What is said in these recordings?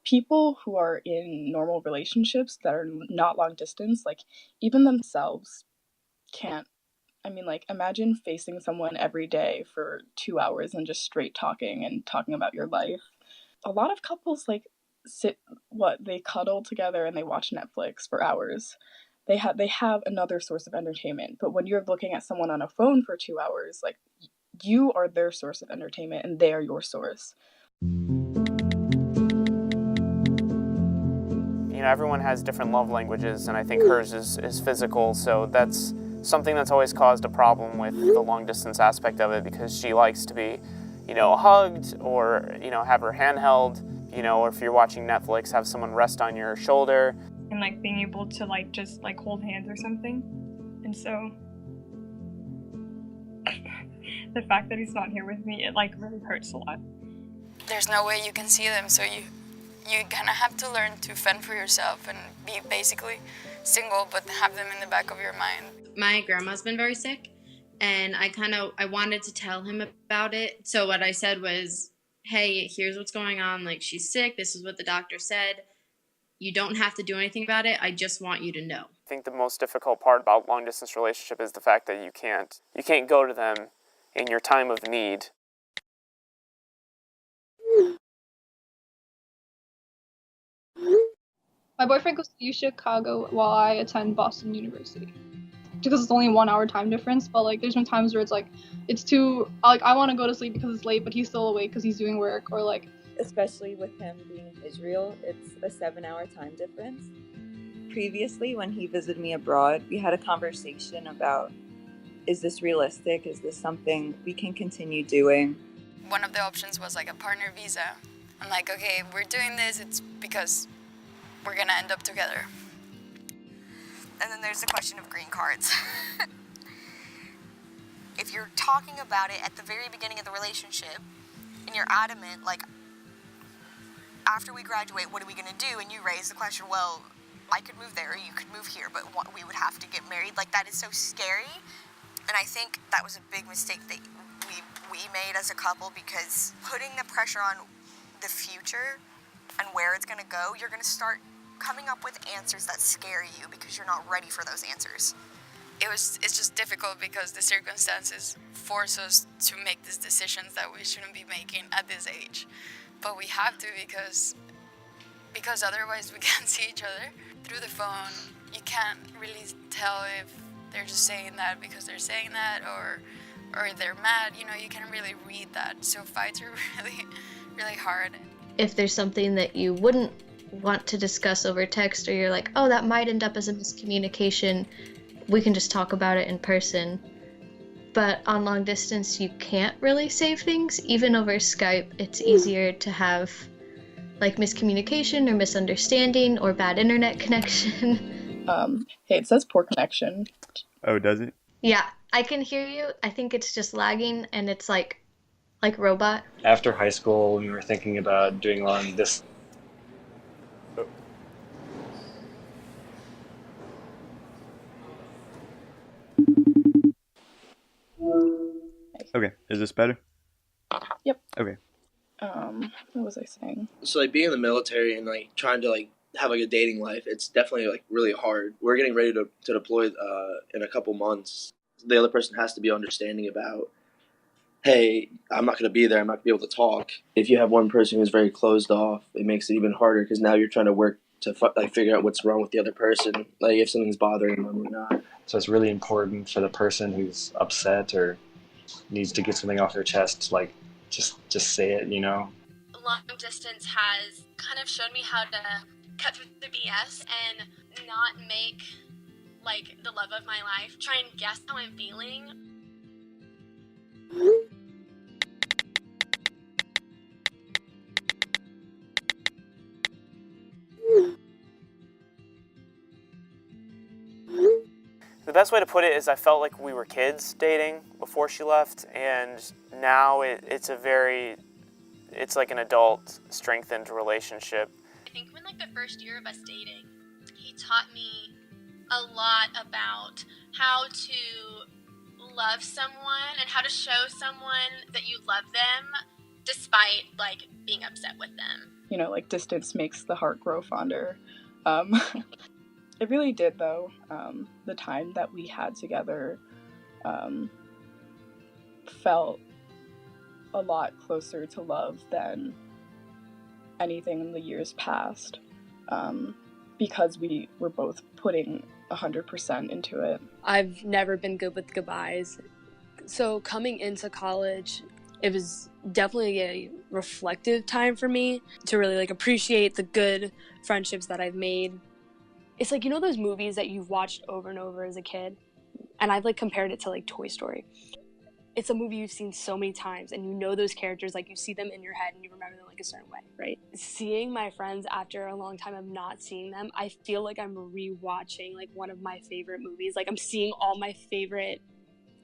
people who are in normal relationships that are not long distance, like, even themselves can't. I mean, like, imagine facing someone every day for 2 hours and just straight talking and talking about your life. A lot of couples, like, they cuddle together and they watch Netflix for hours. They have another source of entertainment. But when you're looking at someone on a phone for 2 hours, like, you are their source of entertainment and they are your source. Everyone has different love languages, and I think hers is physical, so that's something that's always caused a problem with the long distance aspect of it, because she likes to be, hugged, or, have her hand held, or if you're watching Netflix, have someone rest on your shoulder. And like being able to just hold hands or something. And so the fact that he's not here with me, it really hurts a lot. There's no way you can see them, so you kind of have to learn to fend for yourself and be basically single, but have them in the back of your mind. My grandma's been very sick, and I wanted to tell him about it. So what I said was, hey, here's what's going on. Like, she's sick. This is what the doctor said. You don't have to do anything about it. I just want you to know. I think the most difficult part about long distance relationship is the fact that you can't go to them in your time of need. My boyfriend goes to Chicago while I attend Boston University. Because it's only 1 hour time difference, but there's been times where it's too, I want to go to sleep because it's late, but he's still awake because he's doing work, or especially with him being in Israel, it's a 7-hour time difference. Previously, when he visited me abroad, we had a conversation about, is this realistic? Is this something we can continue doing? One of the options was a partner visa. I'm like, okay, we're doing this, it's because we're gonna end up together. And then there's the question of green cards. If you're talking about it at the very beginning of the relationship, and you're adamant, after we graduate, what are we gonna do? And you raise the question, well, I could move there, or you could move here, but we would have to get married. That is so scary. And I think that was a big mistake that we made as a couple, because putting the pressure on the future and where it's gonna go, you're gonna start coming up with answers that scare you because you're not ready for those answers. It's just difficult because the circumstances force us to make these decisions that we shouldn't be making at this age. But we have to, because otherwise we can't see each other. Through the phone, you can't really tell if they're just saying that because they're saying that, or they're mad. You can't really read that. So fights are really, really hard. If there's something that you wouldn't want to discuss over text, or you're like, oh, that might end up as a miscommunication, we can just talk about it in person. But on long distance, you can't really save things. Even over Skype, it's easier to have miscommunication or misunderstanding or bad internet connection. Hey, it says poor connection. Oh, does it? Yeah, I can hear you. I think it's just lagging, and it's like robot. After high school, we were thinking about doing long distance. Okay, is this better? Yep. Okay. What was I saying? So being in the military and trying to have a dating life, it's definitely really hard. We're getting ready to deploy in a couple months. The other person has to be understanding about, hey, I'm not going to be there. I'm not going to be able to talk. If you have one person who's very closed off, it makes it even harder, because now you're trying to work to figure out what's wrong with the other person, if something's bothering them or not. So it's really important for the person who's upset or needs to get something off their chest to just say it, Long distance has kind of shown me how to cut through the BS and not make the love of my life try and guess how I'm feeling. The best way to put it is I felt like we were kids dating before she left, and now it's like an adult strengthened relationship. I think when the first year of us dating, he taught me a lot about how to love someone and how to show someone that you love them despite being upset with them. like distance makes the heart grow fonder. Um, it really did, though. The time that we had together felt a lot closer to love than anything in the years past, because we were both putting 100% into it. I've never been good with goodbyes. So coming into college, it was definitely a reflective time for me to really like appreciate the good friendships that I've made. It's like, those movies that you've watched over and over as a kid, and I've like compared it to like Toy Story. It's a movie you've seen so many times, and those characters, like you see them in your head and you remember them like a certain way, right? Seeing my friends after a long time of not seeing them, I feel like I'm rewatching like one of my favorite movies. Like I'm seeing all my favorite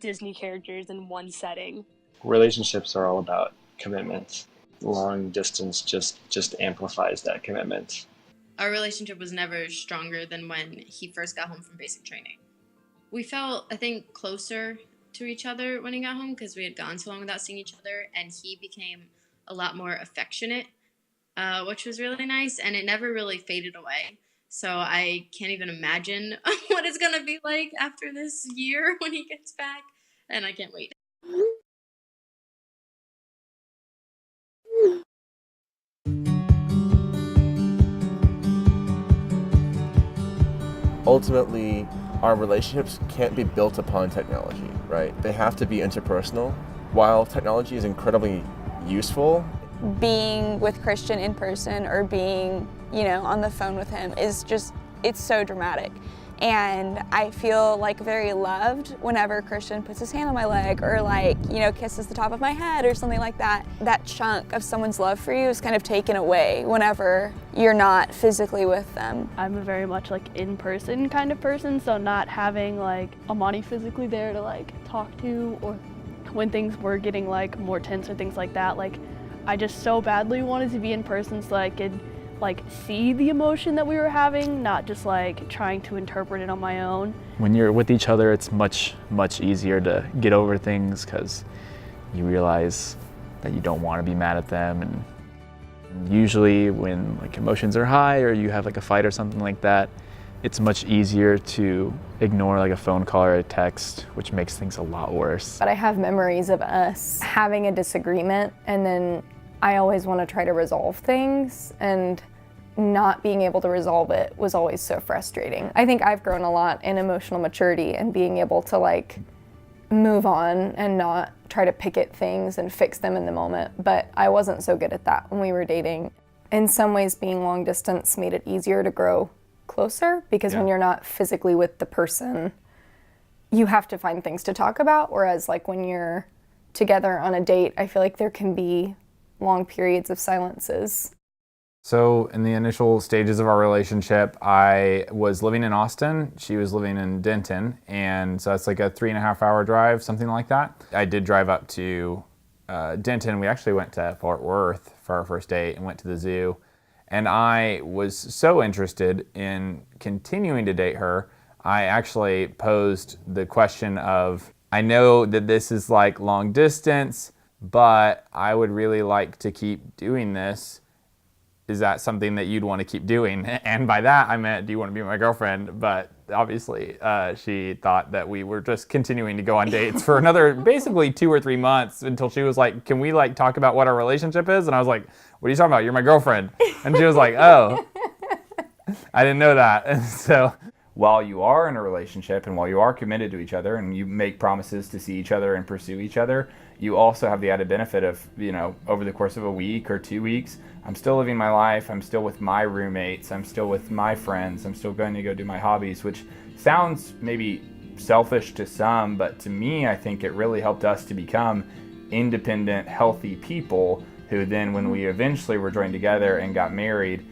Disney characters in one setting. Relationships are all about commitment. Long distance just amplifies that commitment. Our relationship was never stronger than when he first got home from basic training. We felt, I think, closer to each other when he got home because we had gone so long without seeing each other, and he became a lot more affectionate, which was really nice, and it never really faded away. So I can't even imagine what it's going to be like after this year when he gets back, and I can't wait. Ultimately, our relationships can't be built upon technology, right? They have to be interpersonal. While technology is incredibly useful, being with Christian in person or being, on the phone with him is just, it's so dramatic. And I feel like very loved whenever Christian puts his hand on my leg or kisses the top of my head or something like that. That chunk of someone's love for you is kind of taken away whenever you're not physically with them. I'm a very much in-person kind of person, so not having Amani physically there to talk to, or when things were getting more tense or things like that, I just so badly wanted to be in person so I could see the emotion that we were having, not just trying to interpret it on my own. When you're with each other, it's much easier to get over things because you realize that you don't want to be mad at them. And usually when emotions are high or you have a fight or something like that, it's much easier to ignore a phone call or a text, which makes things a lot worse. But I have memories of us having a disagreement, and then I always want to try to resolve things, and not being able to resolve it was always so frustrating. I think I've grown a lot in emotional maturity and being able to move on and not try to pick at things and fix them in the moment, but I wasn't so good at that when we were dating. In some ways, being long distance made it easier to grow closer because when you're not physically with the person, you have to find things to talk about, whereas when you're together on a date, I feel like there can be long periods of silences. So in the initial stages of our relationship, I was living in Austin. She was living in Denton. And so it's a 3.5 hour drive, something like that. I did drive up to Denton. We actually went to Fort Worth for our first date and went to the zoo. And I was so interested in continuing to date her, I actually posed the question of, I know that this is long distance, but I would really like to keep doing this. Is that something that you'd want to keep doing? And by that, I meant, do you want to be my girlfriend? But obviously, she thought that we were just continuing to go on dates for another basically 2 or 3 months until she was like, can we talk about what our relationship is? And I was like, what are you talking about? You're my girlfriend. And she was like, oh, I didn't know that. And so while you are in a relationship and while you are committed to each other and you make promises to see each other and pursue each other, you also have the added benefit of, over the course of a week or 2 weeks, I'm still living my life, I'm still with my roommates, I'm still with my friends, I'm still going to go do my hobbies, which sounds maybe selfish to some, but to me, I think it really helped us to become independent, healthy people who then, when we eventually were joined together and got married,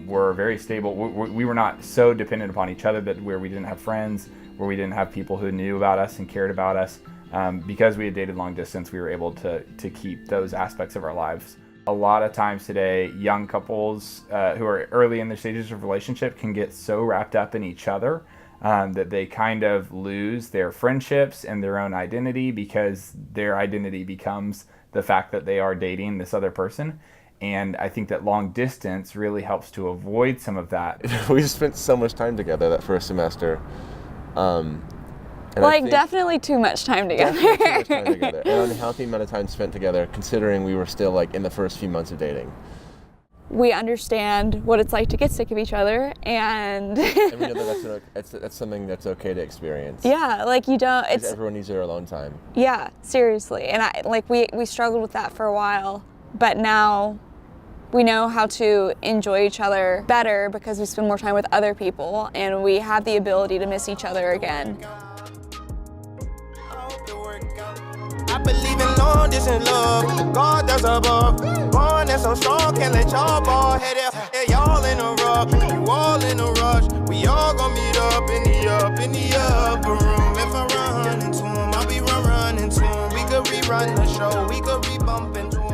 were very stable. We were not so dependent upon each other that where we didn't have friends, where we didn't have people who knew about us and cared about us. Because we had dated long distance, we were able to keep those aspects of our lives. A lot of times today, young couples who are early in their stages of relationship can get so wrapped up in each other that they kind of lose their friendships and their own identity because their identity becomes the fact that they are dating this other person. And I think that long distance really helps to avoid some of that. We spent so much time together that first semester. Like, definitely too much time together. Definitely too much time together. An unhealthy amount of time spent together, considering we were still like in the first few months of dating. We understand what it's like to get sick of each other, and we know that that's something that's okay to experience. Yeah, like, you don't. It's everyone needs their alone time. Yeah, seriously. And we struggled with that for a while, but now we know how to enjoy each other better because we spend more time with other people, and we have the ability to miss each other again. I believe in long distance love, God that's above. Bond that's so strong, can't let y'all ball head out. Y'all in a rush, you all in a rush. We all gon' meet up in the upper room. If I run into him, I'll be running to him. We could rerun the show, we could re-bump into him.